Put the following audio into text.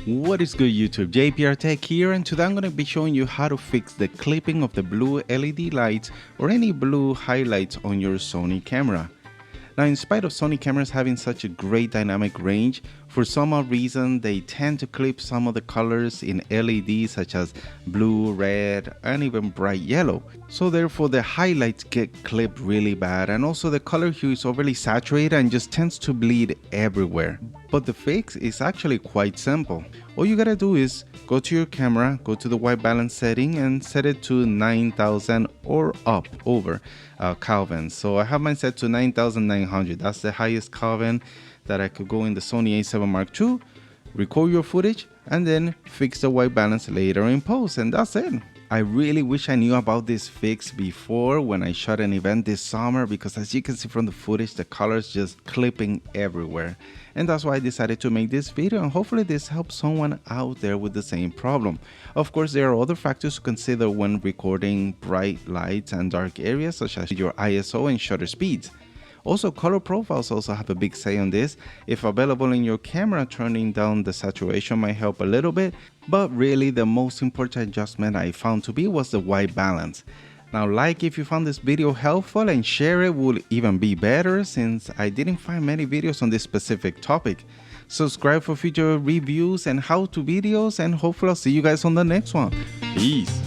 What is good YouTube, JPR Tech here, and today I'm going to be showing you how to fix the clipping of the blue LED lights or any blue highlights on your Sony camera. Now, in spite of Sony cameras having such a great dynamic range, for some odd reason they tend to clip some of the colors in LEDs such as blue, red, and even bright yellow. So therefore the highlights get clipped really bad, and also the color hue is overly saturated and just tends to bleed everywhere. But the fix is actually quite simple. All you gotta do is go to your camera, go to the white balance setting and set it to 9000 or up over Kelvin. So I have mine set to 9900. That's the highest Kelvin that I could go in the Sony A7 Mark II. Record your footage and then fix the white balance later in post, and that's it. I really wish I knew about this fix before when I shot an event this summer, because as you can see from the footage, the colors just clipping everywhere. And that's why I decided to make this video, and hopefully this helps someone out there with the same problem. Of course, there are other factors to consider when recording bright lights and dark areas, such as your ISO and shutter speeds. Also, color profiles also have a big say on this. If available in your camera, turning down the saturation might help a little bit, but really the most important adjustment I found to be was the white balance. Now, like if you found this video helpful, and share it would even be better since I didn't find many videos on this specific topic. Subscribe for future reviews and how-to videos, and hopefully I'll see you guys on the next one. Peace.